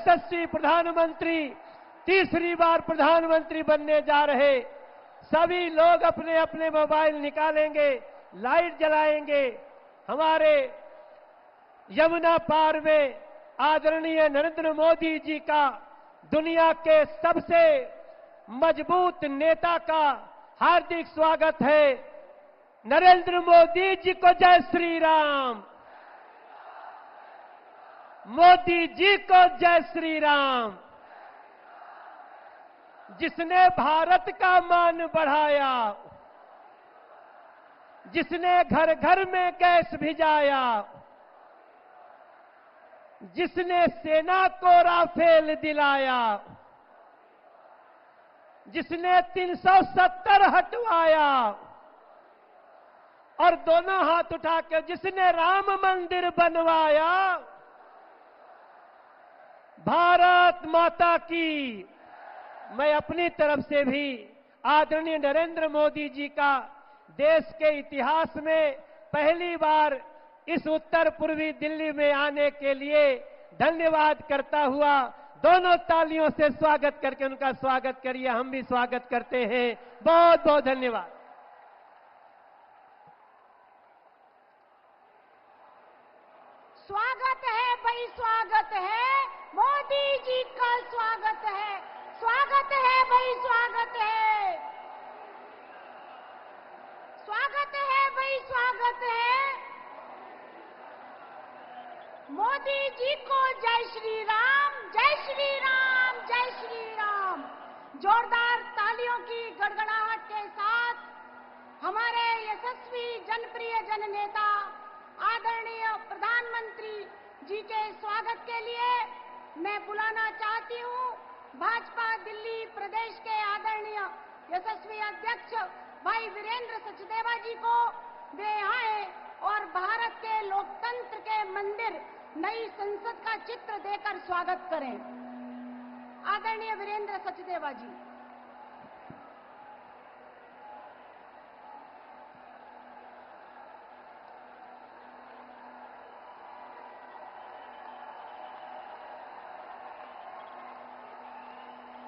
यशस्वी प्रधानमंत्री, तीसरी बार प्रधानमंत्री बनने जा रहे सभी लोग अपने अपने मोबाइल निकालेंगे, लाइट जलाएंगे। हमारे यमुना पार में आदरणीय नरेंद्र मोदी जी का, दुनिया के सबसे मजबूत नेता का हार्दिक स्वागत है। नरेंद्र मोदी जी को जय श्री राम। मोदी जी को जय श्री राम। जिसने भारत का मान बढ़ाया, जिसने घर घर में गैस भिजाया, जिसने सेना को राफेल दिलाया, जिसने 370 हटवाया और दोनों हाथ उठा के जिसने राम मंदिर बनवाया, भारत माता की। मैं अपनी तरफ से भी आदरणीय नरेंद्र मोदी जी का देश के इतिहास में पहली बार इस उत्तर पूर्वी दिल्ली में आने के लिए धन्यवाद करता हुआ, दोनों तालियों से स्वागत करके उनका स्वागत करिए। हम भी स्वागत करते हैं। बहुत बहुत धन्यवाद। स्वागत है भाई, स्वागत है। मोदी जी का स्वागत है, स्वागत है भाई, स्वागत है। स्वागत है भाई, स्वागत है। मोदी जी को जय श्री राम, जय श्री राम, जय श्री राम। जोरदार तालियों की गड़गड़ाहट के साथ हमारे यशस्वी जनप्रिय जननेता आदरणीय प्रधानमंत्री जी के स्वागत के लिए मैं बुलाना चाहती हूं भाजपा दिल्ली प्रदेश के आदरणीय यशस्वी अध्यक्ष भाई वीरेंद्र सचदेवा जी को। वे आए और भारत के लोकतंत्र के मंदिर नई संसद का चित्र देकर स्वागत करें। आदरणीय वीरेंद्र सचदेवा जी।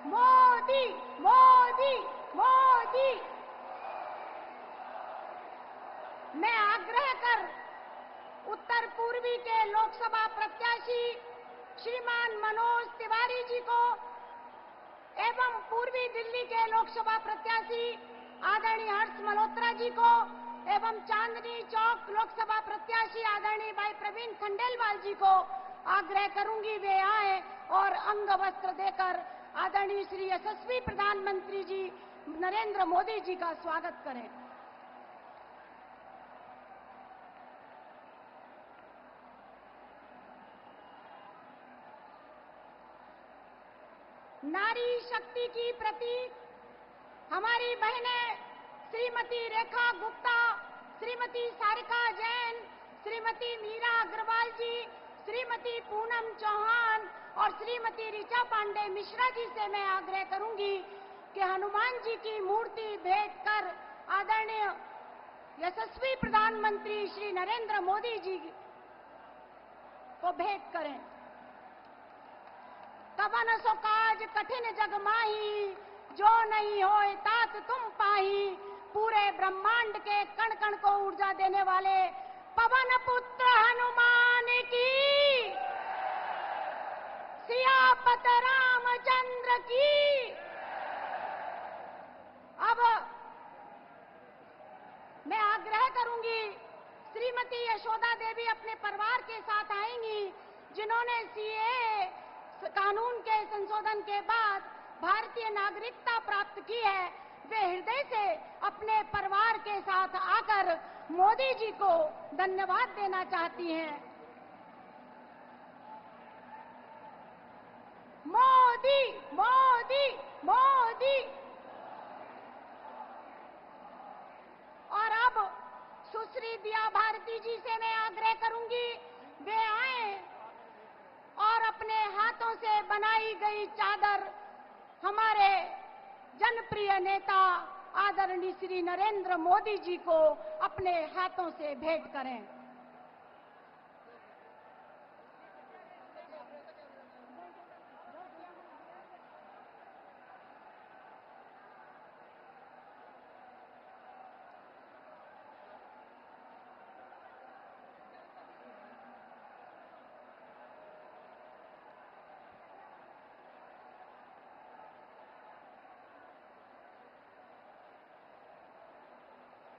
मोदी मोदी मोदी। मैं आग्रह कर उत्तर पूर्वी के लोकसभा प्रत्याशी श्रीमान मनोज तिवारी जी को एवं पूर्वी दिल्ली के लोकसभा प्रत्याशी आदरणीय हर्ष मल्होत्रा जी को एवं चांदनी चौक लोकसभा प्रत्याशी आदरणीय भाई प्रवीण खंडेलवाल जी को आग्रह करूंगी वे आए और अंग वस्त्र देकर आदरणीय श्री यशस्वी प्रधानमंत्री जी नरेंद्र मोदी जी का स्वागत करें। नारी शक्ति की प्रतीक हमारी बहनें श्रीमती रेखा गुप्ता, श्रीमती सारिका जैन, श्रीमती मीरा अग्रवाल जी, श्रीमती पूनम चौहान और श्रीमती ऋचा पांडे मिश्रा जी से मैं आग्रह करूंगी कि हनुमान जी की मूर्ति भेंट कर आदरणीय यशस्वी प्रधानमंत्री श्री नरेंद्र मोदी जी को भेंट करें। कवन सो काज कठिन जग माही, जो नहीं होए तात तुम पाही। पूरे ब्रह्मांड के कण कण को ऊर्जा देने वाले पवन पुत्र हनुमान की, सियापत रामचंद्र की। अब मैं आग्रह करूंगी, श्रीमती यशोदा देवी अपने परिवार के साथ आएंगी, जिन्होंने सीएए कानून के संशोधन के बाद भारतीय नागरिकता प्राप्त की है। वे हृदय से अपने परिवार के साथ आकर मोदी जी को धन्यवाद देना चाहती हैं। मोदी मोदी मोदी। और अब सुश्री दिया भारती जी से मैं आग्रह करूंगी, वे आए और अपने हाथों से बनाई गई चादर हमारे जनप्रिय नेता आदरणीय श्री नरेंद्र मोदी जी को अपने हाथों से भेंट करें।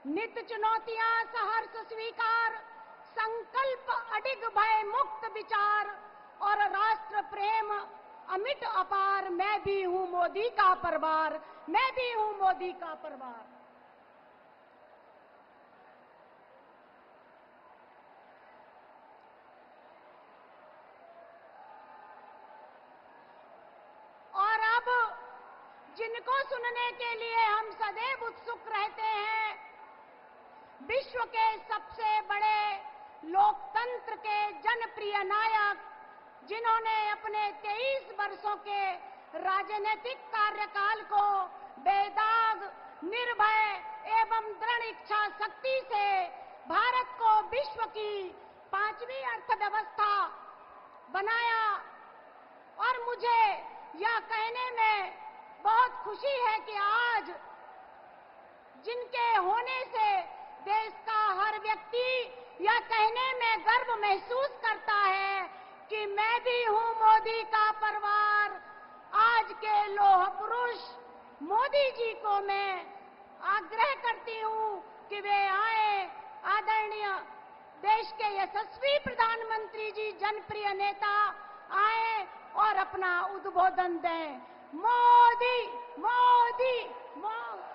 नित चुनौतियां सहर्ष स्वीकार, संकल्प अडिग भय मुक्त विचार और राष्ट्र प्रेम अमिट अपार। मैं भी हूं मोदी का परिवार, मैं भी हूं मोदी का परिवार। और अब जिनको सुनने के लिए हम सदैव उत्सुक रहते हैं, विश्व के सबसे बड़े लोकतंत्र के जनप्रिय नायक, जिन्होंने अपने 23 वर्षों के राजनीतिक कार्यकाल को बेदाग, निर्भय एवं दृढ़ इच्छा शक्ति से भारत को विश्व की 5वीं अर्थव्यवस्था बनाया। और मुझे यह कहने में बहुत खुशी है कि आज जिनके होने से देश का हर व्यक्ति यह कहने में गर्व महसूस करता है कि मैं भी हूं मोदी का परिवार। आज के लौह पुरुष मोदी जी को मैं आग्रह करती हूं कि वे आए, आदरणीय देश के यशस्वी प्रधानमंत्री जी, जनप्रिय नेता आए और अपना उद्बोधन दें। मोदी मोदी मोदी।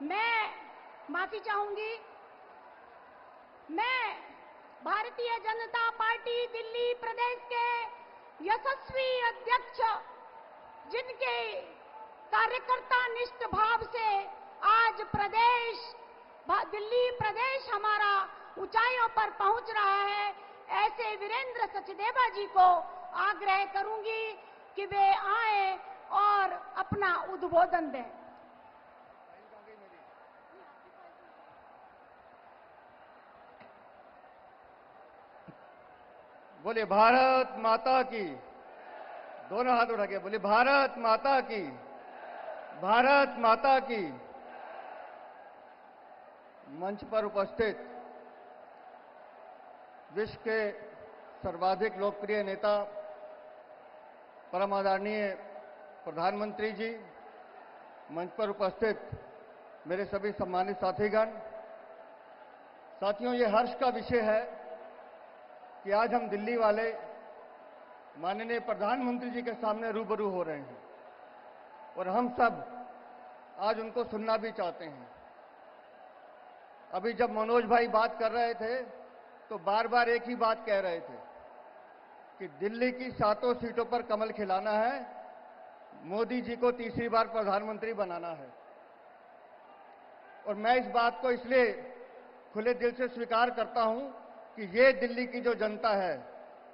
मैं माफी चाहूंगी। मैं भारतीय जनता पार्टी दिल्ली प्रदेश के यशस्वी अध्यक्ष, जिनके कार्यकर्ता निष्ठ भाव से आज दिल्ली प्रदेश हमारा ऊंचाइयों पर पहुंच रहा है, ऐसे वीरेंद्र सचदेवा जी को आग्रह करूंगी कि वे आए और अपना उद्बोधन दें। बोले भारत माता की। दोनों हाथ उठा के बोले भारत माता की, भारत माता की। मंच पर उपस्थित विश्व के सर्वाधिक लोकप्रिय नेता, परम आदरणीय प्रधानमंत्री जी, मंच पर उपस्थित मेरे सभी सम्मानित साथीगण, साथियों, ये हर्ष का विषय है कि आज हम दिल्ली वाले माननीय प्रधानमंत्री जी के सामने रूबरू हो रहे हैं और हम सब आज उनको सुनना भी चाहते हैं। अभी जब मनोज भाई बात कर रहे थे तो बार बार एक ही बात कह रहे थे कि दिल्ली की 7 सीटों पर कमल खिलाना है, मोदी जी को तीसरी बार प्रधानमंत्री बनाना है। और मैं इस बात को इसलिए खुले दिल से स्वीकार करता हूं कि ये दिल्ली की जो जनता है,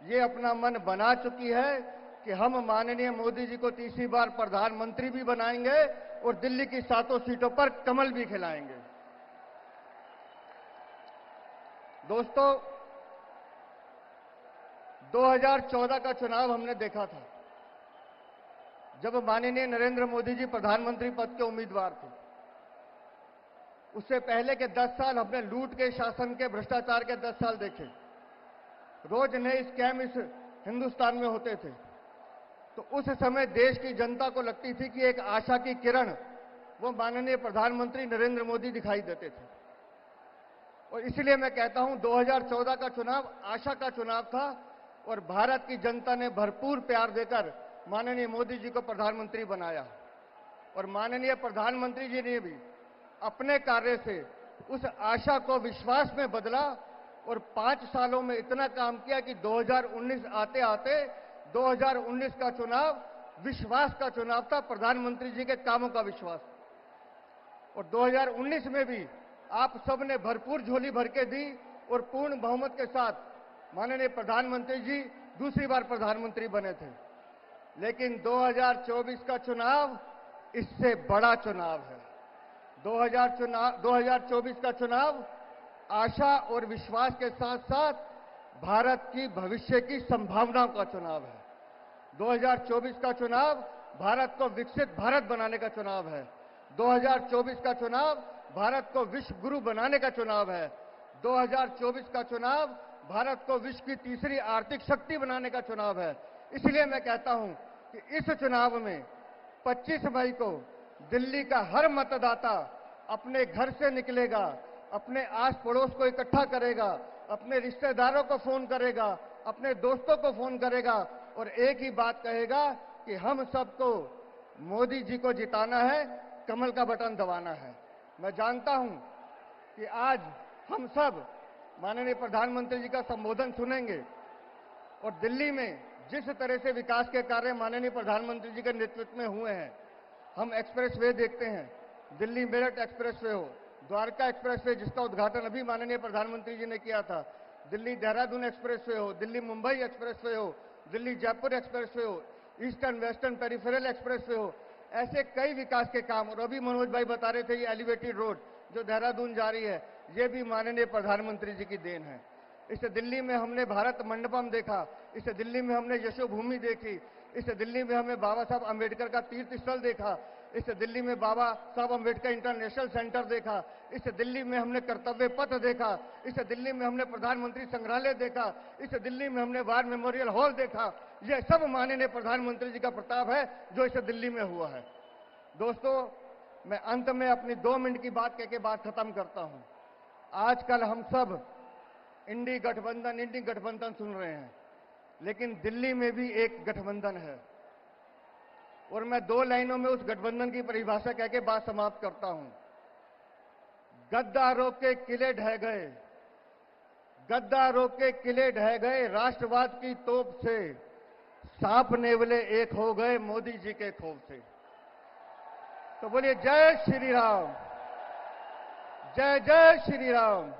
ये अपना मन बना चुकी है कि हम माननीय मोदी जी को तीसरी बार प्रधानमंत्री भी बनाएंगे और दिल्ली की 7 सीटों पर कमल भी खिलाएंगे। दोस्तों, 2014 का चुनाव हमने देखा था, जब माननीय नरेंद्र मोदी जी प्रधानमंत्री पद के उम्मीदवार थे। उससे पहले के 10 साल हमने लूट के शासन के, भ्रष्टाचार के 10 साल देखे। रोज नए स्कैम इस हिंदुस्तान में होते थे। तो उस समय देश की जनता को लगती थी कि एक आशा की किरण वो माननीय प्रधानमंत्री नरेंद्र मोदी दिखाई देते थे। और इसलिए मैं कहता हूं 2014 का चुनाव आशा का चुनाव था और भारत की जनता ने भरपूर प्यार देकर माननीय मोदी जी को प्रधानमंत्री बनाया। और माननीय प्रधानमंत्री जी ने भी अपने कार्य से उस आशा को विश्वास में बदला और 5 सालों में इतना काम किया कि 2019 आते आते 2019 का चुनाव विश्वास का चुनाव था, प्रधानमंत्री जी के कामों का विश्वास। और 2019 में भी आप सबने भरपूर झोली भर के दी और पूर्ण बहुमत के साथ माननीय प्रधानमंत्री जी दूसरी बार प्रधानमंत्री बने थे। लेकिन 2024 का चुनाव इससे बड़ा चुनाव है। 2024 का चुनाव आशा और विश्वास के साथ साथ भारत की भविष्य की संभावनाओं का चुनाव है। 2024 का चुनाव भारत को विकसित भारत बनाने का चुनाव है। 2024 का चुनाव भारत को विश्व गुरु बनाने का चुनाव है। 2024 का चुनाव भारत को विश्व की तीसरी आर्थिक शक्ति बनाने का चुनाव है। इसलिए मैं कहता हूं कि इस चुनाव में 25 मई को दिल्ली का हर मतदाता अपने घर से निकलेगा, अपने आस पड़ोस को इकट्ठा करेगा, अपने रिश्तेदारों को फोन करेगा, अपने दोस्तों को फोन करेगा और एक ही बात कहेगा कि हम सबको मोदी जी को जिताना है, कमल का बटन दबाना है। मैं जानता हूं कि आज हम सब माननीय प्रधानमंत्री जी का संबोधन सुनेंगे और दिल्ली में जिस तरह से विकास के कार्य माननीय प्रधानमंत्री जी के नेतृत्व में हुए हैं, हम एक्सप्रेसवे देखते हैं, दिल्ली मेरठ एक्सप्रेसवे हो, द्वारका एक्सप्रेसवे जिसका उद्घाटन अभी माननीय प्रधानमंत्री जी ने किया था, दिल्ली देहरादून एक्सप्रेसवे हो, दिल्ली मुंबई एक्सप्रेसवे हो, दिल्ली जयपुर एक्सप्रेसवे हो, ईस्टर्न वेस्टर्न पेरिफेरल एक्सप्रेसवे हो, ऐसे कई विकास के काम। और अभी मनोज भाई बता रहे थे ये एलिवेटेड रोड जो देहरादून जा रही है, ये भी माननीय प्रधानमंत्री जी की देन है। इस दिल्ली में हमने भारत मंडपम देखा, इस दिल्ली में हमने यशोभूमि देखी, इस दिल्ली में हमने बाबा साहब अंबेडकर का तीर्थ स्थल देखा, इस दिल्ली में बाबा साहब अंबेडकर इंटरनेशनल सेंटर देखा, इस दिल्ली में हमने कर्तव्य पथ देखा, इस दिल्ली में हमने प्रधानमंत्री संग्रहालय देखा, इस दिल्ली में हमने वार मेमोरियल हॉल देखा। यह सब माननीय प्रधानमंत्री जी का प्रताप है जो इस दिल्ली में हुआ है। दोस्तों, मैं अंत में अपनी 2 मिनट की बात कहकर बात खत्म करता हूं। आजकल हम सब इंडी गठबंधन सुन रहे हैं, लेकिन दिल्ली में भी एक गठबंधन है और मैं 2 लाइनों में उस गठबंधन की परिभाषा कह के बात समाप्त करता हूं। गद्दारों के किले ढह गए, गद्दारों के किले ढह गए, राष्ट्रवाद की तोप से सांप नेवले एक हो गए मोदी जी के खौफ से। तो बोलिए जय श्री राम, जय जय श्री राम,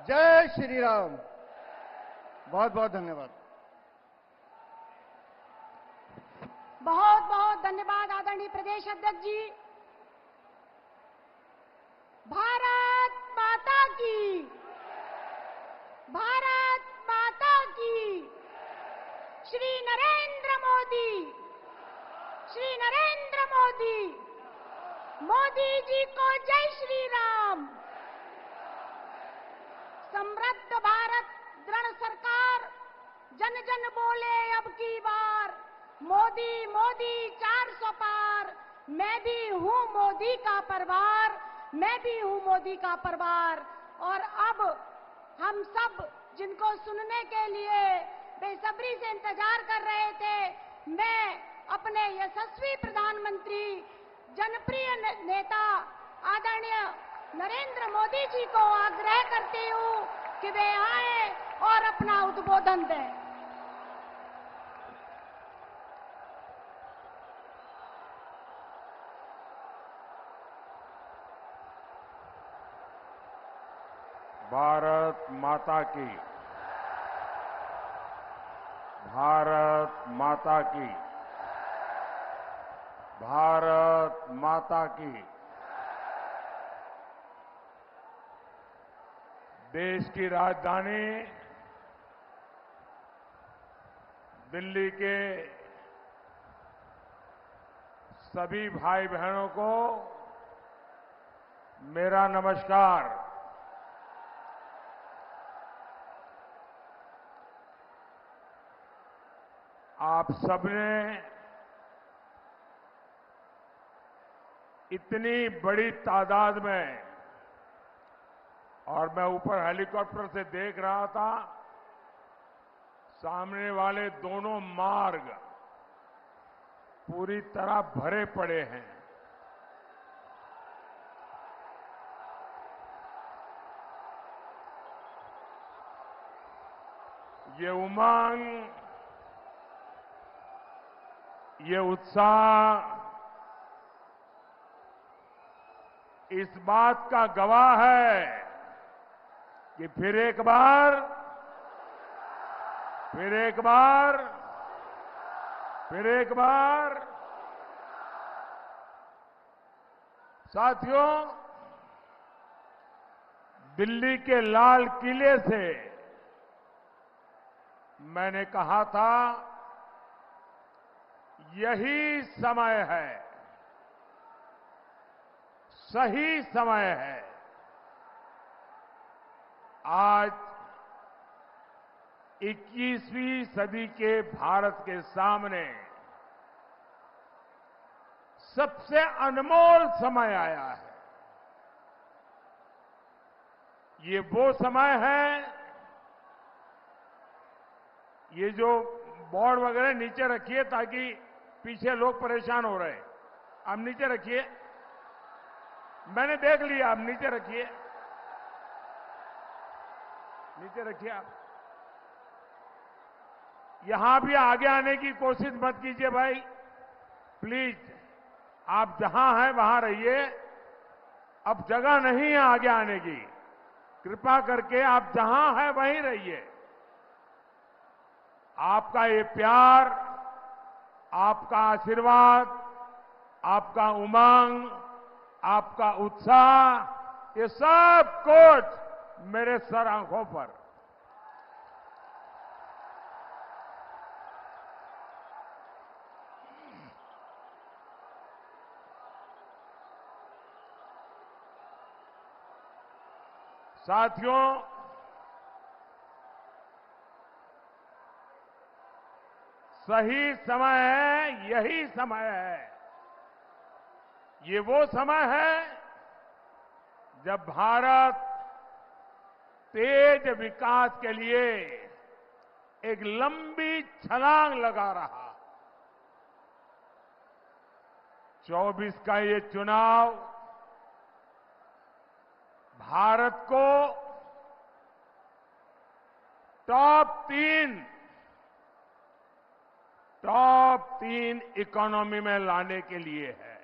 जय श्री राम। बहुत बहुत धन्यवाद। बहुत बहुत धन्यवाद आदरणीय प्रदेश अध्यक्ष जी। भारत माता की, भारत माता की। श्री नरेंद्र मोदी, श्री नरेंद्र मोदी, मोदी जी को जय श्री राम। समृद्ध भारत, दृढ़ सरकार, जन जन बोले अब की बार, मोदी मोदी 400 पार। मैं भी हूं मोदी का परिवार, मैं भी हूं मोदी का परिवार। और अब हम सब जिनको सुनने के लिए बेसब्री से इंतजार कर रहे थे, मैं अपने यशस्वी प्रधानमंत्री, जनप्रिय नेता आदरणीय नरेंद्र मोदी जी को आग्रह करती हूं कि वे आए और अपना उद्बोधन दें। भारत माता की, भारत माता की, भारत माता की। देश की राजधानी दिल्ली के सभी भाई बहनों को मेरा नमस्कार। आप सबने इतनी बड़ी तादाद में, और मैं ऊपर हेलीकॉप्टर से देख रहा था, सामने वाले दोनों मार्ग पूरी तरह भरे पड़े हैं। ये उमंग, ये उत्साह इस बात का गवाह है कि फिर एक बार, फिर एक बार, फिर एक बार साथियों, दिल्ली के लाल किले से मैंने कहा था यही समय है, सही समय है। आज 21वीं सदी के भारत के सामने सबसे अनमोल समय आया है। ये वो समय है, ये जो बोर्ड वगैरह नीचे रखिए ताकि पीछे लोग परेशान हो रहे हैं। आप नीचे रखिए, मैंने देख लिया, आप नीचे रखिए, नीचे रखिए। आप यहां भी आगे आने की कोशिश मत कीजिए भाई, प्लीज। आप जहां हैं वहां रहिए, अब जगह नहीं है आगे आने की। कृपा करके आप जहां हैं वहीं रहिए। आपका ये प्यार, आपका आशीर्वाद, आपका उमंग, आपका उत्साह, ये सब कुछ मेरे सर आंखों पर। साथियों, सही समय है, यही समय है। ये वो समय है जब भारत तेज विकास के लिए एक लंबी छलांग लगा रहा। 24 का ये चुनाव भारत को टॉप तीन इकोनॉमी में लाने के लिए है।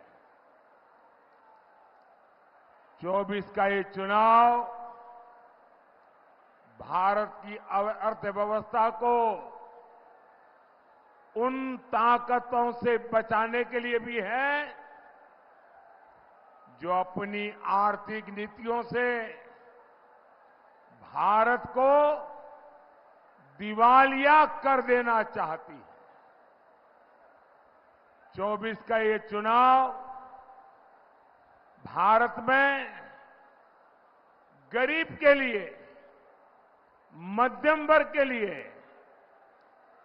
24 का ये चुनाव भारत की अर्थव्यवस्था को उन ताकतों से बचाने के लिए भी है जो अपनी आर्थिक नीतियों से भारत को दिवालिया कर देना चाहती है। 24 का ये चुनाव भारत में गरीब के लिए, मध्यम वर्ग के लिए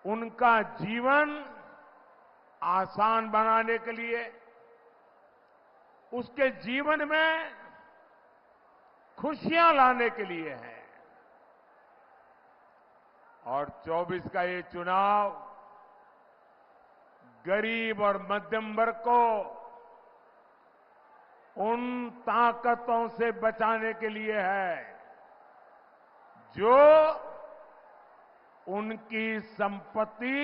उनका जीवन आसान बनाने के लिए, उसके जीवन में खुशियां लाने के लिए है। और 24 का ये चुनाव गरीब और मध्यम वर्ग को उन ताकतों से बचाने के लिए है जो उनकी संपत्ति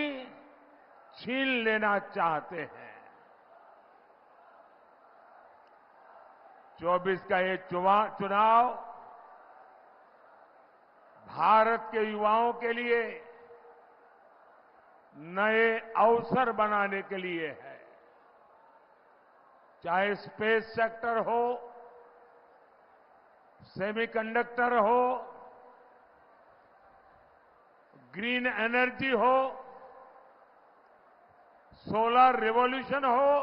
छीन लेना चाहते हैं। 24 का ये चुनाव भारत के युवाओं के लिए नए अवसर बनाने के लिए है। चाहे स्पेस सेक्टर हो, सेमीकंडक्टर हो, ग्रीन एनर्जी हो, सोलर रिवॉल्यूशन हो,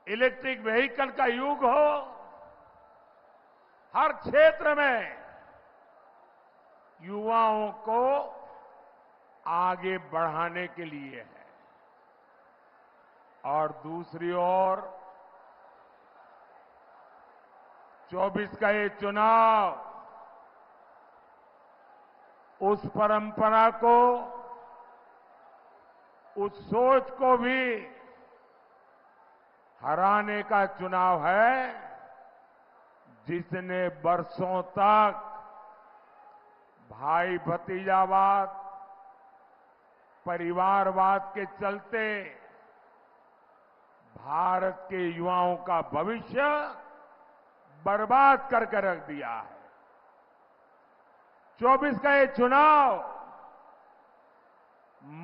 इलेक्ट्रिक व्हीकल का युग हो, हर क्षेत्र में युवाओं को आगे बढ़ाने के लिए है। और दूसरी ओर 24 का ये चुनाव उस परंपरा को, उस सोच को भी हराने का चुनाव है जिसने बरसों तक भाई भतीजावाद, परिवारवाद के चलते भारत के युवाओं का भविष्य बर्बाद करके रख दिया है। 24 का ये चुनाव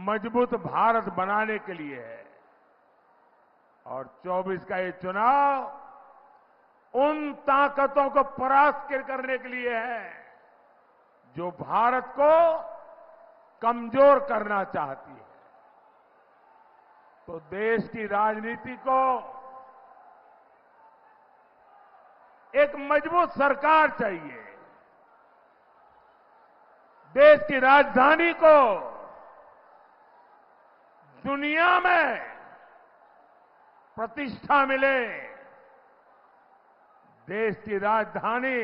मजबूत भारत बनाने के लिए है। और 24 का ये चुनाव उन ताकतों को परास्त करने के लिए है जो भारत को कमजोर करना चाहती है। तो देश की राजनीति को एक मजबूत सरकार चाहिए, देश की राजधानी को दुनिया में प्रतिष्ठा मिले, देश की राजधानी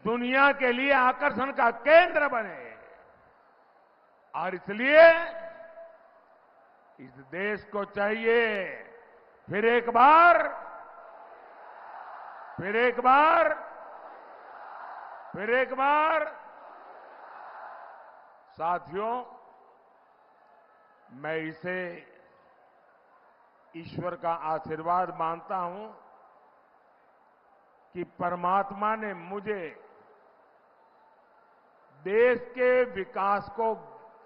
दुनिया के लिए आकर्षण का केंद्र बने। और इसलिए इस देश को चाहिए फिर एक बार साथियों, मैं इसे ईश्वर का आशीर्वाद मानता हूं कि परमात्मा ने मुझे देश के विकास को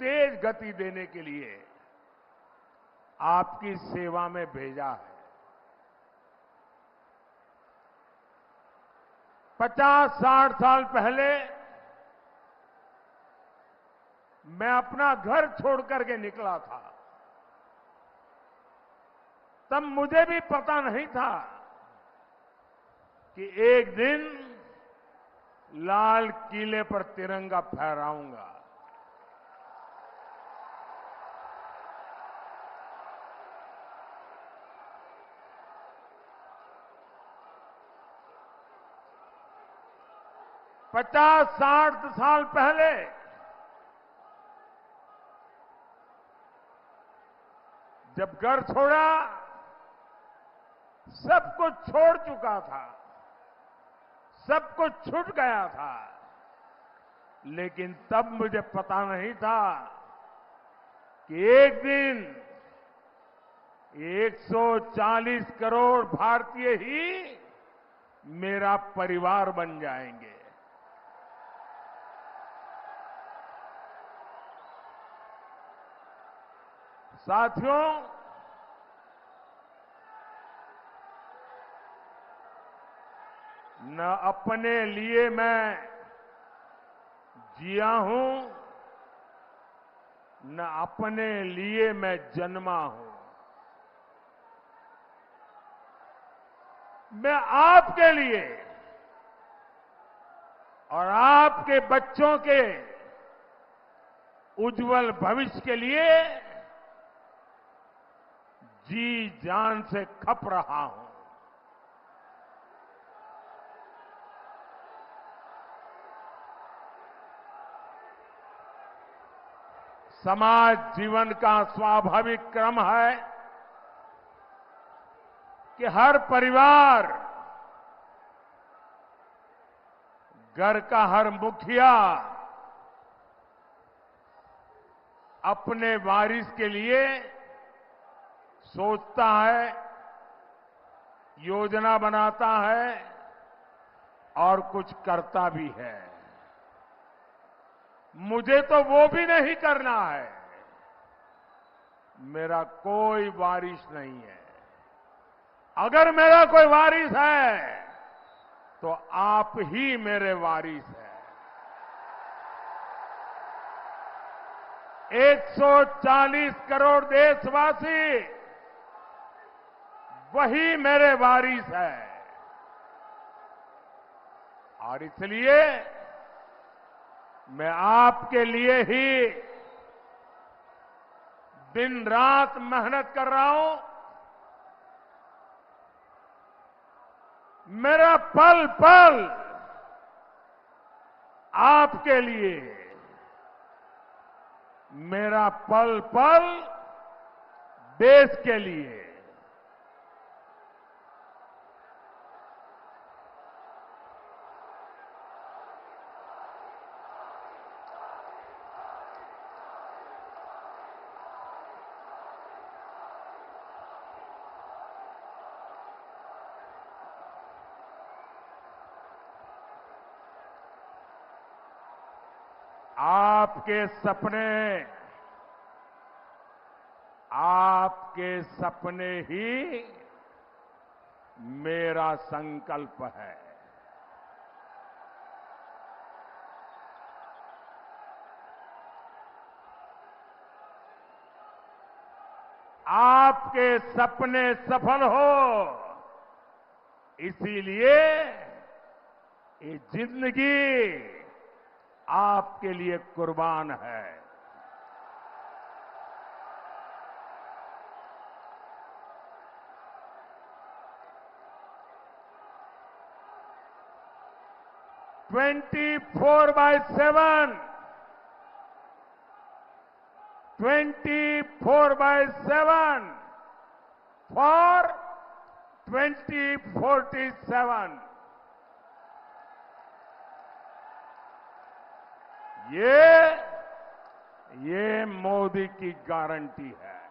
तेज गति देने के लिए आपकी सेवा में भेजा है। 50-60 साल पहले मैं अपना घर छोड़ करके निकला था। तब मुझे भी पता नहीं था कि एक दिन लाल किले पर तिरंगा फहराऊंगा। पचास 60 साल पहले जब घर छोड़ा, सब कुछ छोड़ चुका था, सब कुछ छूट गया था। लेकिन तब मुझे पता नहीं था कि एक दिन 140 करोड़ भारतीय ही मेरा परिवार बन जाएंगे। साथियों, न अपने लिए मैं जिया हूं, न अपने लिए मैं जन्मा हूं। मैं आपके लिए और आपके बच्चों के उज्जवल भविष्य के लिए जी जान से खप रहा हूं। समाज जीवन का स्वाभाविक क्रम है कि हर परिवार, घर का हर मुखिया अपने वारिस के लिए सोचता है, योजना बनाता है और कुछ करता भी है। मुझे तो वो भी नहीं करना है। मेरा कोई वारिस नहीं है। अगर मेरा कोई वारिस है तो आप ही मेरे वारिस हैं। 140 करोड़ देशवासी वही मेरे वारिस है। और इसलिए मैं आपके लिए ही दिन रात मेहनत कर रहा हूं। मेरा पल पल आपके लिए, मेरा पल पल देश के लिए। आपके सपने ही मेरा संकल्प है। आपके सपने सफल हो, इसीलिए ये जिंदगी आपके लिए कुर्बान है। "24 by 7, 24 by 7 for 2047" ये मोदी की गारंटी है।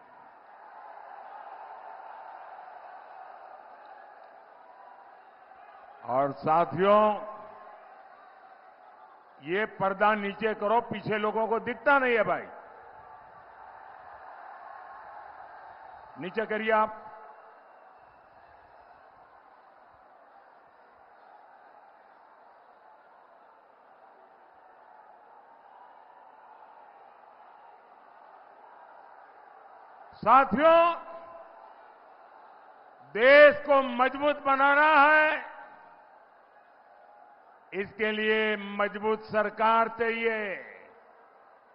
और साथियों, ये पर्दा नीचे करो, पीछे लोगों को दिखता नहीं है भाई। नीचे करिए आप। साथियों, देश को मजबूत बनाना है, इसके लिए मजबूत सरकार चाहिए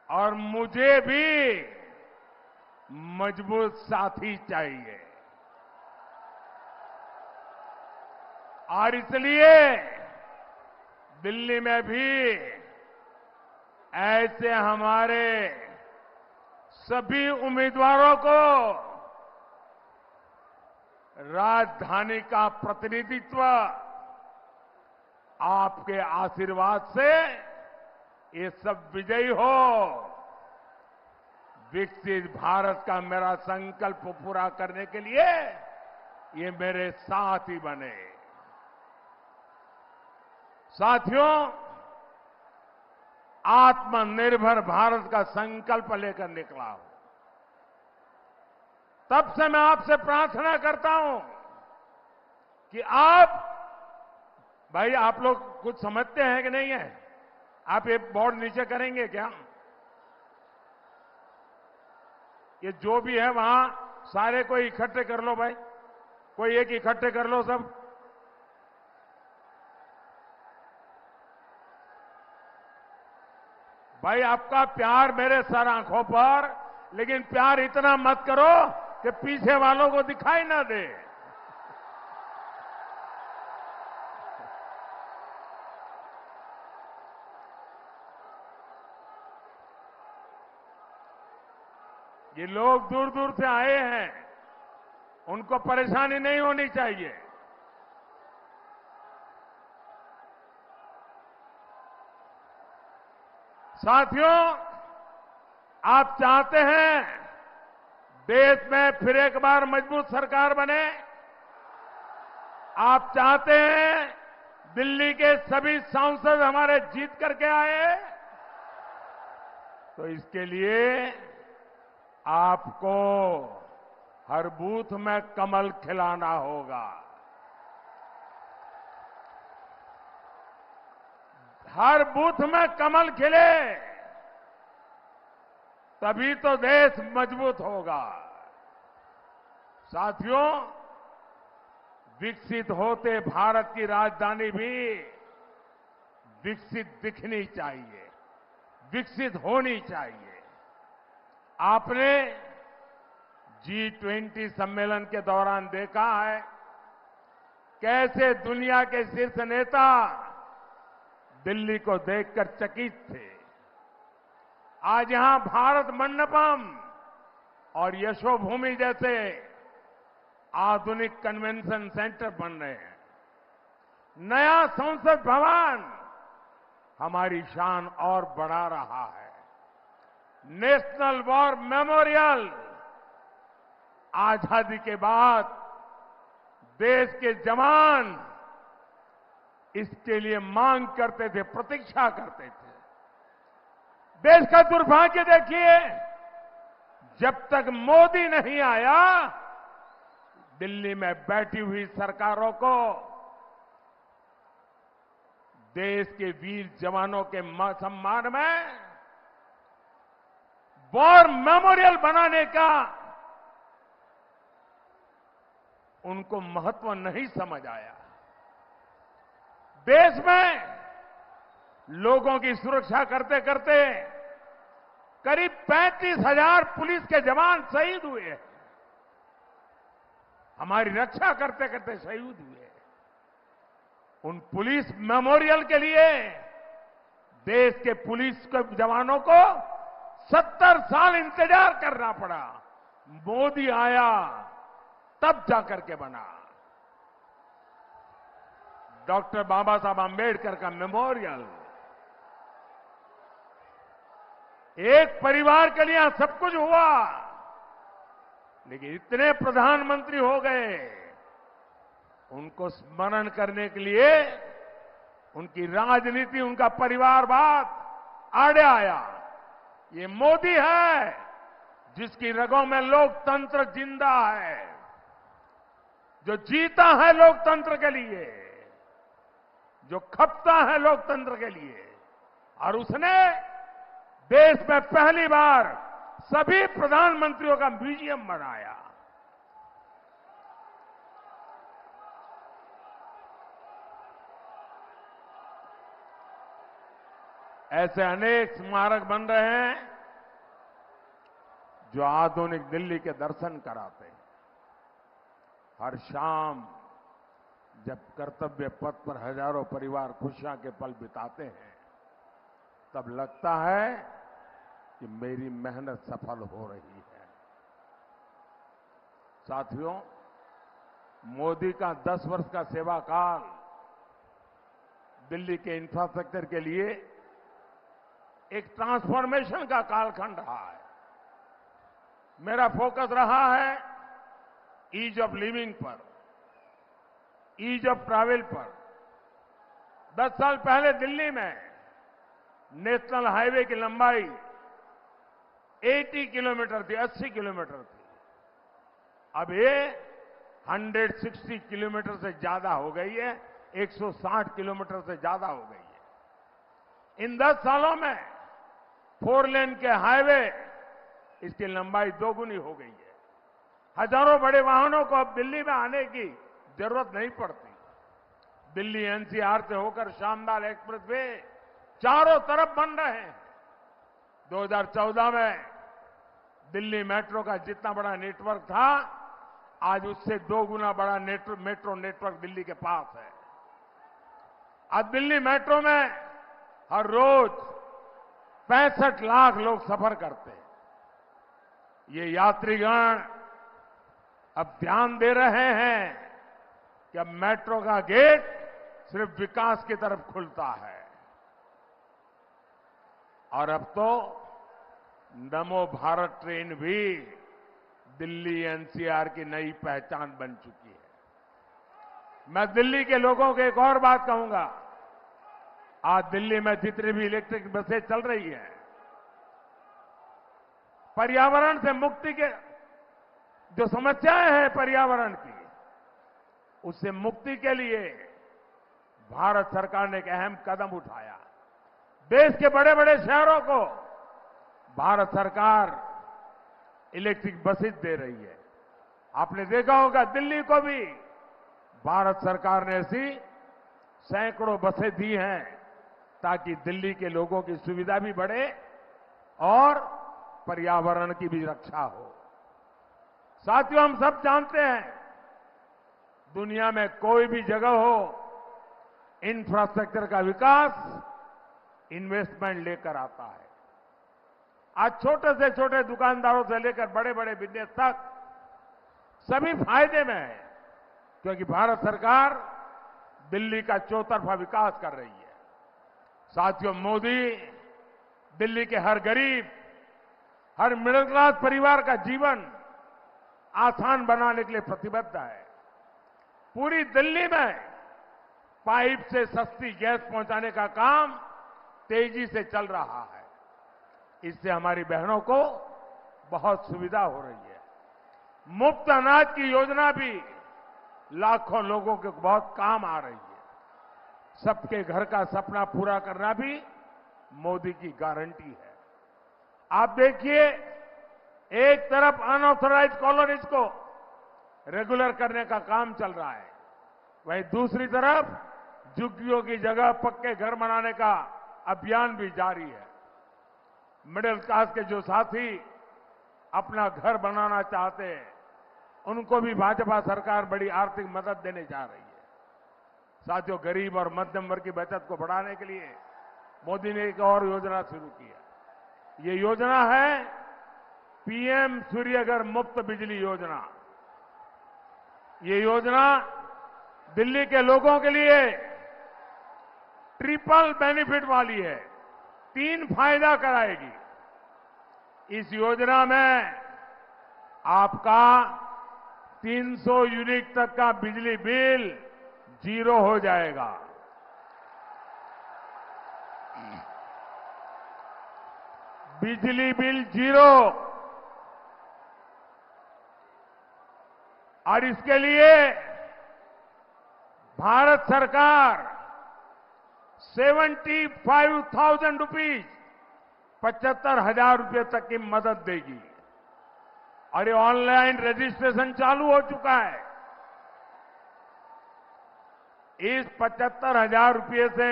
और मुझे भी मजबूत साथी चाहिए। और इसलिए दिल्ली में भी ऐसे हमारे सभी उम्मीदवारों को राजधानी का प्रतिनिधित्व आपके आशीर्वाद से ये सब विजयी हो। विकसित भारत का मेरा संकल्प पूरा करने के लिए ये मेरे साथी बने। साथियों, आत्मनिर्भर भारत का संकल्प लेकर निकला हूं। तब से मैं आपसे प्रार्थना करता हूं कि भाई आप लोग कुछ समझते हैं कि नहीं है? आप ये बोर्ड नीचे करेंगे क्या? ये जो भी है वहां सारे कोई इकट्ठे कर लो भाई, कोई एक इकट्ठे कर लो सब। भाई आपका प्यार मेरे सर आंखों पर, लेकिन प्यार इतना मत करो कि पीछे वालों को दिखाई ना दे। ये लोग दूर दूर से आए हैं, उनको परेशानी नहीं होनी चाहिए। साथियों, आप चाहते हैं देश में फिर एक बार मजबूत सरकार बने? आप चाहते हैं दिल्ली के सभी सांसद हमारे जीत करके आए? तो इसके लिए आपको हर बूथ में कमल खिलाना होगा। हर बूथ में कमल खिले, तभी तो देश मजबूत होगा। साथियों, विकसित होते भारत की राजधानी भी विकसित दिखनी चाहिए, विकसित होनी चाहिए। आपने G20 सम्मेलन के दौरान देखा है कैसे दुनिया के शीर्ष नेता दिल्ली को देखकर चकित थे। आज यहां भारत मंडपम और यशोभूमि जैसे आधुनिक कन्वेंशन सेंटर बन रहे हैं। नया संसद भवन हमारी शान और बढ़ा रहा है। नेशनल वॉर मेमोरियल आजादी के बाद देश के जवान इसके लिए मांग करते थे, प्रतीक्षा करते थे। देश का दुर्भाग्य देखिए, जब तक मोदी नहीं आया, दिल्ली में बैठी हुई सरकारों को देश के वीर जवानों के सम्मान में वॉर मेमोरियल बनाने का उनको महत्व नहीं समझ आया। देश में लोगों की सुरक्षा करते करते करीब 35,000 पुलिस के जवान शहीद हुए। हमारी रक्षा करते करते शहीद हुए। उन पुलिस मेमोरियल के लिए देश के पुलिस के जवानों को 70 साल इंतजार करना पड़ा। मोदी आया तब जाकर के बना। डॉक्टर बाबा साहब आंबेडकर का मेमोरियल। एक परिवार के लिए सब कुछ हुआ, लेकिन इतने प्रधानमंत्री हो गए, उनको स्मरण करने के लिए उनकी राजनीति, उनका परिवारवाद आड़े आया। ये मोदी है जिसकी रगों में लोकतंत्र जिंदा है, जो जीता है लोकतंत्र के लिए, जो खपता है लोकतंत्र के लिए। और उसने देश में पहली बार सभी प्रधानमंत्रियों का म्यूजियम बनाया। ऐसे अनेक स्मारक बन रहे हैं जो आधुनिक दिल्ली के दर्शन कराते हैं। हर शाम जब कर्तव्य पथ पर हजारों परिवार खुशियां के पल बिताते हैं, तब लगता है कि मेरी मेहनत सफल हो रही है। साथियों, मोदी का 10 वर्ष का सेवा काल दिल्ली के इंफ्रास्ट्रक्चर के लिए एक ट्रांसफॉर्मेशन का कालखंड रहा है। मेरा फोकस रहा है ईज ऑफ लिविंग पर, ईज ऑफ ट्रैवल पर। 10 साल पहले दिल्ली में नेशनल हाईवे की लंबाई 80 किलोमीटर थी, 80 किलोमीटर थी। अब ये 160 किलोमीटर से ज्यादा हो गई है, 160 किलोमीटर से ज्यादा हो गई है। इन 10 सालों में 4 लेन के हाईवे, इसकी लंबाई 2 गुनी हो गई है। हजारों बड़े वाहनों को अब दिल्ली में आने की जरूरत नहीं पड़ती। दिल्ली एनसीआर से होकर शानदार एक्सप्रेस वे चारों तरफ बन रहे हैं। 2014 में दिल्ली मेट्रो का जितना बड़ा नेटवर्क था, आज उससे 2 गुना बड़ा मेट्रो नेटवर्क दिल्ली के पास है। आज दिल्ली मेट्रो में हर रोज 65 लाख लोग सफर करते हैं। ये यात्रीगण अब ध्यान दे रहे हैं कि अब मेट्रो का गेट सिर्फ विकास की तरफ खुलता है। और अब तो नमो भारत ट्रेन भी दिल्ली एनसीआर की नई पहचान बन चुकी है। मैं दिल्ली के लोगों को एक और बात कहूंगा। आज दिल्ली में जितनी भी इलेक्ट्रिक बसें चल रही हैं, पर्यावरण से मुक्ति के जो समस्याएं हैं पर्यावरण की, उससे मुक्ति के लिए भारत सरकार ने एक अहम कदम उठाया। देश के बड़े बड़े शहरों को भारत सरकार इलेक्ट्रिक बसेस दे रही है। आपने देखा होगा दिल्ली को भी भारत सरकार ने ऐसी सैकड़ों बसें दी हैं, ताकि दिल्ली के लोगों की सुविधा भी बढ़े और पर्यावरण की भी रक्षा हो। साथियों, हम सब जानते हैं, दुनिया में कोई भी जगह हो, इंफ्रास्ट्रक्चर का विकास इन्वेस्टमेंट लेकर आता है। आज छोटे से छोटे दुकानदारों से लेकर बड़े बड़े बिजनेस तक सभी फायदे में है, क्योंकि भारत सरकार दिल्ली का चौतरफा विकास कर रही है। साथियों, मोदी दिल्ली के हर गरीब, हर मिडिल क्लास परिवार का जीवन आसान बनाने के लिए प्रतिबद्ध है। पूरी दिल्ली में पाइप से सस्ती गैस पहुंचाने का काम तेजी से चल रहा है। इससे हमारी बहनों को बहुत सुविधा हो रही है। मुफ्त अनाज की योजना भी लाखों लोगों के बहुत काम आ रही है। सबके घर का सपना पूरा करना भी मोदी की गारंटी है। आप देखिए, एक तरफ अनऑथराइज्ड कॉलोनीज को रेगुलर करने का काम चल रहा है, वहीं दूसरी तरफ झुग्गियों की जगह पक्के घर बनाने का अभियान भी जारी है। मिडिल क्लास के जो साथी अपना घर बनाना चाहते हैं, उनको भी भाजपा सरकार बड़ी आर्थिक मदद देने जा रही है। साथियों, गरीब और मध्यम वर्ग की बचत को बढ़ाने के लिए मोदी ने एक और योजना शुरू की है। ये योजना है पीएम सूर्यघर मुफ्त बिजली योजना। ये योजना दिल्ली के लोगों के लिए ट्रिपल बेनिफिट वाली है, 3 फायदा कराएगी। इस योजना में आपका 300 यूनिट तक का बिजली बिल 0 हो जाएगा। बिजली बिल 0। और इसके लिए भारत सरकार 75,000 रुपीज, 75,000 रुपये तक की मदद देगी। और ये ऑनलाइन रजिस्ट्रेशन चालू हो चुका है। इस 75,000 रुपये से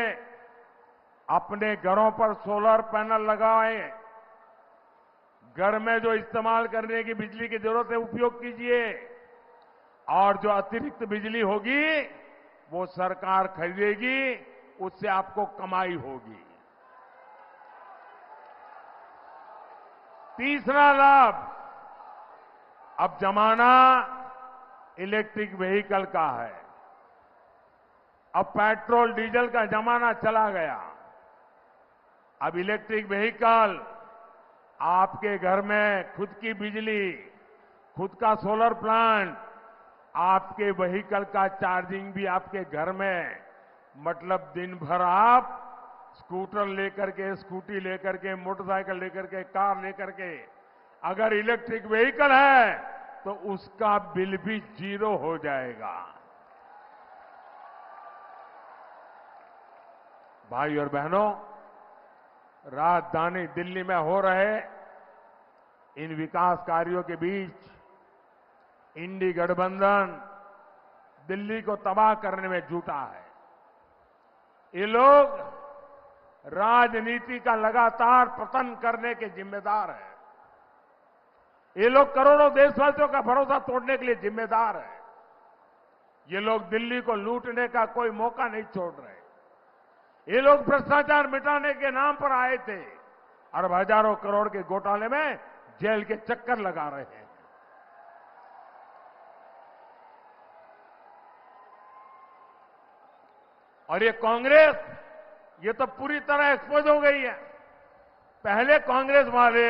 अपने घरों पर सोलर पैनल लगाएं, घर में जो इस्तेमाल करने की बिजली की जरूरत है उपयोग कीजिए, और जो अतिरिक्त बिजली होगी वो सरकार खरीदेगी, उससे आपको कमाई होगी। तीसरा लाभ, अब जमाना इलेक्ट्रिक व्हीकल का है। अब पेट्रोल डीजल का जमाना चला गया। अब इलेक्ट्रिक व्हीकल आपके घर में खुद की बिजली, खुद का सोलर प्लांट, आपके व्हीकल का चार्जिंग भी आपके घर में। मतलब दिन भर आप स्कूटर लेकर के, स्कूटी लेकर के, मोटरसाइकिल लेकर के, कार लेकर के अगर इलेक्ट्रिक व्हीकल है तो उसका बिल भी 0 हो जाएगा। भाई और बहनों, राजधानी दिल्ली में हो रहे इन विकास कार्यों के बीच इंडी गठबंधन दिल्ली को तबाह करने में जुटा है। ये लोग राजनीति का लगातार पतन करने के जिम्मेदार हैं। ये लोग करोड़ों देशवासियों का भरोसा तोड़ने के लिए जिम्मेदार है। ये लोग दिल्ली को लूटने का कोई मौका नहीं छोड़ रहे। ये लोग भ्रष्टाचार मिटाने के नाम पर आए थे और हजारों करोड़ के घोटाले में जेल के चक्कर लगा रहे हैं। और ये कांग्रेस, ये तो पूरी तरह एक्सपोज हो गई है। पहले कांग्रेस वाले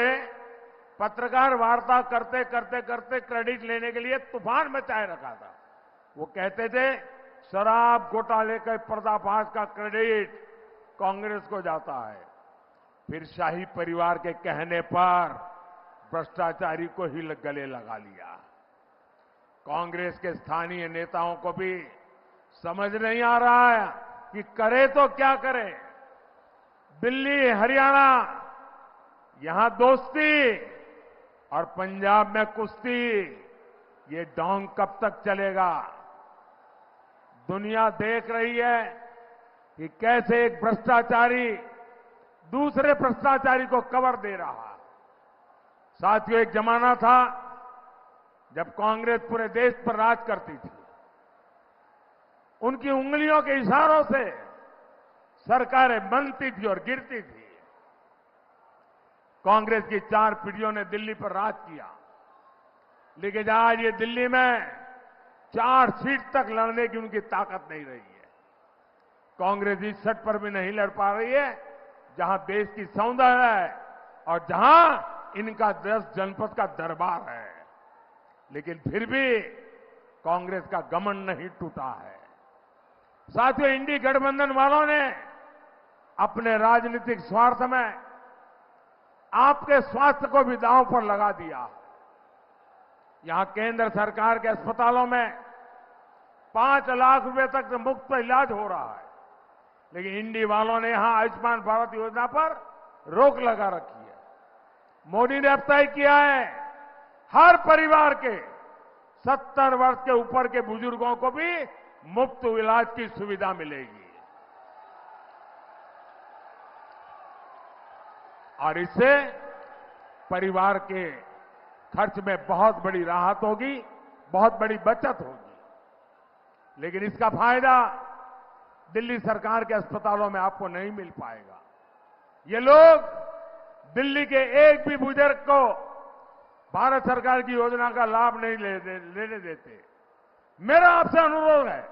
पत्रकार वार्ता करते करते करते क्रेडिट लेने के लिए तूफान मचाए रखा था। वो कहते थे शराब घोटाले के पर्दाफाश का क्रेडिट कांग्रेस को जाता है। फिर शाही परिवार के कहने पर भ्रष्टाचारी को ही गले लगा लिया। कांग्रेस के स्थानीय नेताओं को भी समझ नहीं आ रहा है कि करे तो क्या करे। दिल्ली, हरियाणा, यहां दोस्ती और पंजाब में कुश्ती, ये ढोंग कब तक चलेगा? दुनिया देख रही है कि कैसे एक भ्रष्टाचारी दूसरे भ्रष्टाचारी को कवर दे रहा। साथियों, एक जमाना था जब कांग्रेस पूरे देश पर राज करती थी। उनकी उंगलियों के इशारों से सरकारें बनती थी और गिरती थी। कांग्रेस की 4 पीढ़ियों ने दिल्ली पर राज किया, लेकिन आज ये दिल्ली में 4 सीट तक लड़ने की उनकी ताकत नहीं रही है। कांग्रेस इस सीट पर भी नहीं लड़ पा रही है जहां देश की सौंदर्य है और जहां इनका 10 जनपद का दरबार है। लेकिन फिर भी कांग्रेस का घमंड नहीं टूटा है। साथियों, इंडी गठबंधन वालों ने अपने राजनीतिक स्वार्थ में आपके स्वास्थ्य को भी दांव पर लगा दिया। यहां केंद्र सरकार के अस्पतालों में 5 लाख रुपए तक मुफ्त इलाज हो रहा है, लेकिन इंडी वालों ने यहां आयुष्मान भारत योजना पर रोक लगा रखी है। मोदी ने अब तय किया है हर परिवार के 70 वर्ष के ऊपर के बुजुर्गों को भी मुफ्त इलाज की सुविधा मिलेगी। और इससे परिवार के खर्च में बहुत बड़ी राहत होगी, बहुत बड़ी बचत होगी। लेकिन इसका फायदा दिल्ली सरकार के अस्पतालों में आपको नहीं मिल पाएगा। ये लोग दिल्ली के एक भी बुजुर्ग को भारत सरकार की योजना का लाभ नहीं लेने देते। मेरा आपसे अनुरोध है,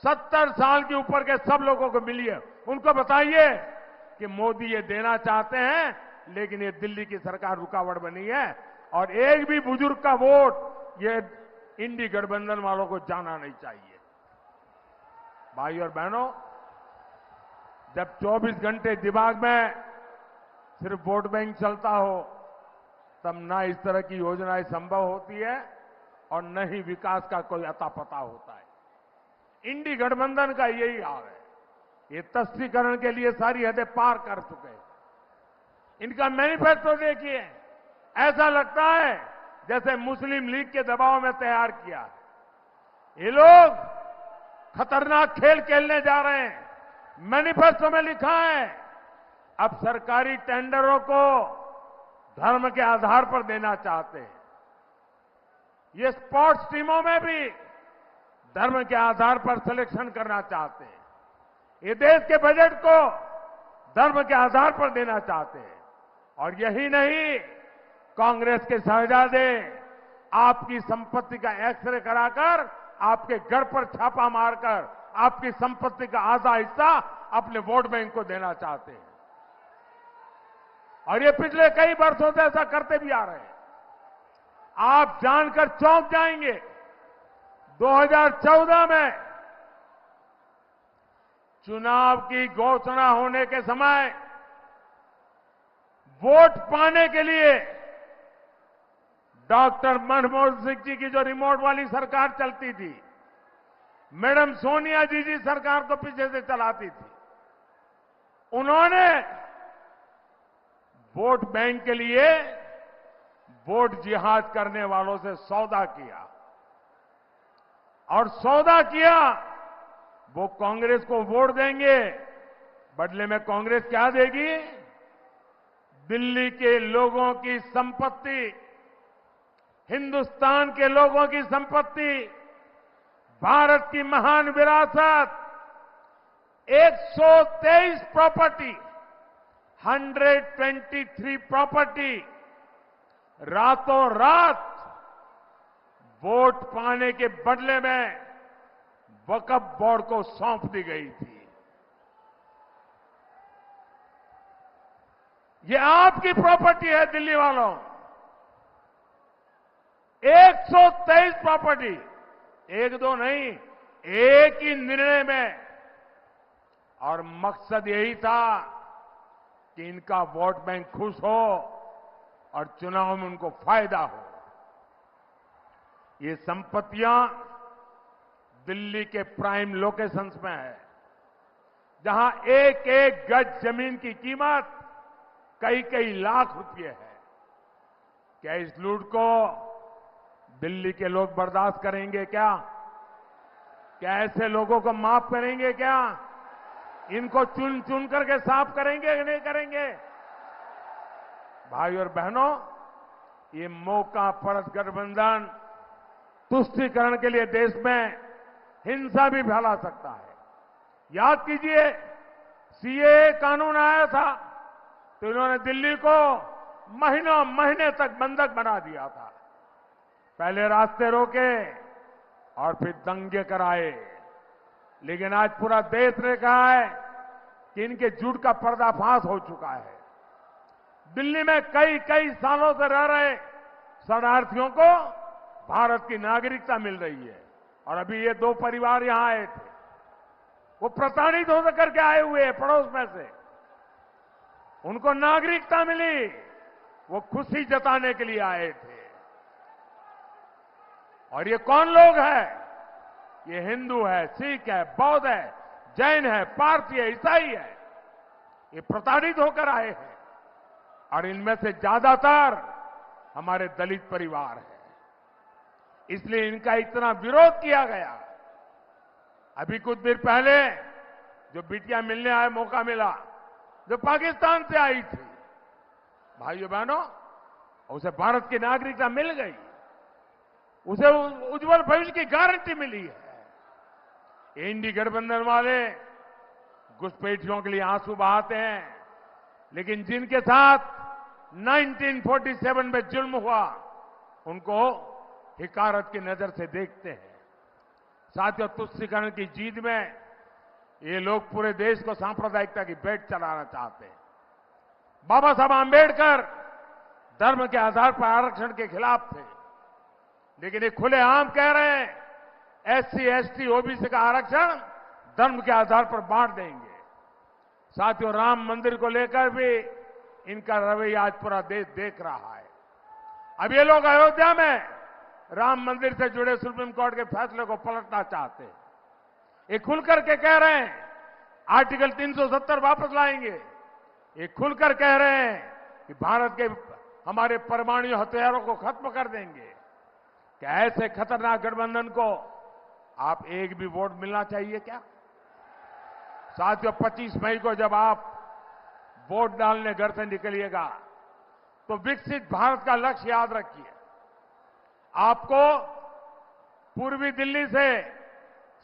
70 साल के ऊपर के सब लोगों को मिलिए, उनको बताइए कि मोदी ये देना चाहते हैं, लेकिन ये दिल्ली की सरकार रुकावट बनी है और एक भी बुजुर्ग का वोट ये इंडी गठबंधन वालों को जाना नहीं चाहिए। भाई और बहनों, जब 24 घंटे दिमाग में सिर्फ वोट बैंक चलता हो, तब ना इस तरह की योजनाएं संभव होती है और न ही विकास का कोई अता पता होता है। इंडी गठबंधन का यही हाल है। ये तस्वीकरण के लिए सारी हदें पार कर चुके हैं। इनका मैनिफेस्टो देखिए, ऐसा लगता है जैसे मुस्लिम लीग के दबाव में तैयार किया है। ये लोग खतरनाक खेल खेलने जा रहे हैं। मैनिफेस्टो में लिखा है, अब सरकारी टेंडरों को धर्म के आधार पर देना चाहते हैं। ये स्पोर्ट्स टीमों में भी धर्म के आधार पर सिलेक्शन करना चाहते हैं। ये देश के बजट को धर्म के आधार पर देना चाहते हैं। और यही नहीं, कांग्रेस के शहजादे आपकी संपत्ति का एक्सरे कराकर आपके घर पर छापा मारकर आपकी संपत्ति का आधा हिस्सा अपने वोट बैंक को देना चाहते हैं। और ये पिछले कई वर्षों से ऐसा करते भी आ रहे हैं। आप जानकर चौंक जाएंगे, 2014 में चुनाव की घोषणा होने के समय वोट पाने के लिए डॉक्टर मनमोहन सिंह जी की जो रिमोट वाली सरकार चलती थी, मैडम सोनिया जी सरकार को पीछे से चलाती थी, उन्होंने वोट बैंक के लिए वोट जिहाद करने वालों से सौदा किया। और सौदा किया, वो कांग्रेस को वोट देंगे, बदले में कांग्रेस क्या देगी? दिल्ली के लोगों की संपत्ति, हिंदुस्तान के लोगों की संपत्ति, भारत की महान विरासत, 123 प्रॉपर्टी, 123 प्रॉपर्टी रातों रात वोट पाने के बदले में वक्फ बोर्ड को सौंप दी गई थी। ये आपकी प्रॉपर्टी है दिल्ली वालों, 123 प्रॉपर्टी, एक दो नहीं, एक ही निर्णय में। और मकसद यही था कि इनका वोट बैंक खुश हो और चुनाव में उनको फायदा हो। ये संपत्तियां दिल्ली के प्राइम लोकेशंस में है, जहां एक एक गज जमीन की कीमत कई कई लाख रुपए है। क्या इस लूट को दिल्ली के लोग बर्दाश्त करेंगे क्या? क्या ऐसे लोगों को माफ करेंगे क्या? इनको चुन चुन करके साफ करेंगे कि नहीं करेंगे? भाई और बहनों, ये मौका परस्त गठबंधन तुष्टीकरण के लिए देश में हिंसा भी फैला सकता है। याद कीजिए, सीएए कानून आया था तो इन्होंने दिल्ली को महीनों महीने तक बंधक बना दिया था। पहले रास्ते रोके और फिर दंगे कराए, लेकिन आज पूरा देश ने कहा है कि इनके झूठ का पर्दाफाश हो चुका है। दिल्ली में कई कई सालों से रह रहे शरणार्थियों को भारत की नागरिकता मिल रही है। और अभी ये दो परिवार यहां आए थे, वो प्रताड़ित हो करके आए हुए हैं पड़ोस में से, उनको नागरिकता मिली, वो खुशी जताने के लिए आए थे। और ये कौन लोग हैं? ये हिंदू है, सिख है, बौद्ध है, जैन है, पारसी है, ईसाई है। ये प्रताड़ित होकर आए हैं और इनमें से ज्यादातर हमारे दलित परिवार है। इसलिए इनका इतना विरोध किया गया। अभी कुछ देर पहले जो बिटिया मिलने आए, मौका मिला, जो पाकिस्तान से आई थी, भाइयों बहनों, उसे भारत की नागरिकता मिल गई, उसे उज्जवल भविष्य की गारंटी मिली है। इंडी गठबंधन वाले घुसपैठियों के लिए आंसू बहाते हैं, लेकिन जिनके साथ 1947 में जुल्म हुआ उनको हिकारत की नजर से देखते हैं। साथियों, तुष्टीकरण की जीत में ये लोग पूरे देश को सांप्रदायिकता की भेंट चलाना चाहते हैं। बाबा साहब आंबेडकर धर्म के आधार पर आरक्षण के खिलाफ थे, लेकिन ये खुलेआम कह रहे हैं एससी, एसटी, ओबीसी का आरक्षण धर्म के आधार पर बांट देंगे। साथियों, राम मंदिर को लेकर भी इनका रवैया आज पूरा देश देख रहा है। अब ये लोग अयोध्या में राम मंदिर से जुड़े सुप्रीम कोर्ट के फैसले को पलटना चाहते हैं। ये खुलकर के कह रहे हैं आर्टिकल 370 वापस लाएंगे। ये खुलकर कह रहे हैं कि भारत के हमारे परमाणु हथियारों को खत्म कर देंगे। क्या ऐसे खतरनाक गठबंधन को आप एक भी वोट मिलना चाहिए क्या? साथियों, 25 मई को जब आप वोट डालने घर से निकलिएगा तो विकसित भारत का लक्ष्य याद रखिए। आपको पूर्वी दिल्ली से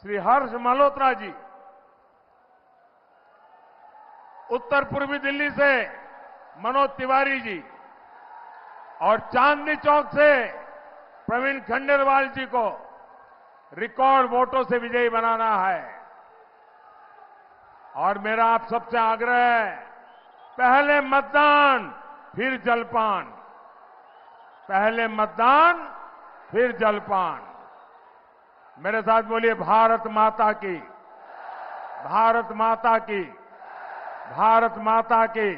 श्री हर्ष मल्होत्रा जी, उत्तर पूर्वी दिल्ली से मनोज तिवारी जी और चांदनी चौक से प्रवीण खंडेलवाल जी को रिकॉर्ड वोटों से विजयी बनाना है। और मेरा आप सबसे आग्रह है, पहले मतदान फिर जलपान, पहले मतदान फिर जलपान। मेरे साथ बोलिए भारत माता की, भारत माता की, भारत माता की।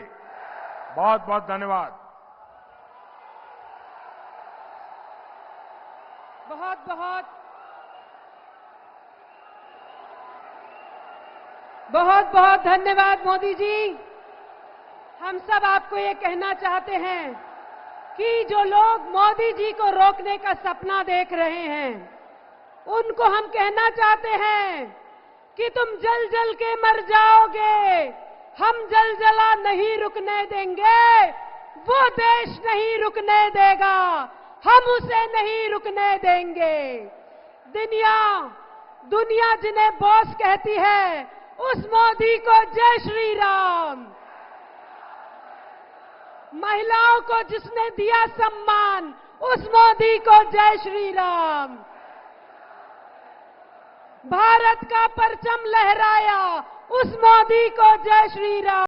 बहुत बहुत धन्यवाद। बहुत बहुत बहुत बहुत धन्यवाद मोदी जी। हम सब आपको ये कहना चाहते हैं कि जो लोग मोदी जी को रोकने का सपना देख रहे हैं, उनको हम कहना चाहते हैं कि तुम जल जल के मर जाओगे, हम जलजला नहीं रुकने देंगे, वो देश नहीं रुकने देगा, हम उसे नहीं रुकने देंगे। दुनिया जिन्हें बॉस कहती है, उस मोदी को जय श्री राम। महिलाओं को जिसने दिया सम्मान, उस मोदी को जय श्री राम। भारत का परचम लहराया, उस मोदी को जय श्री राम।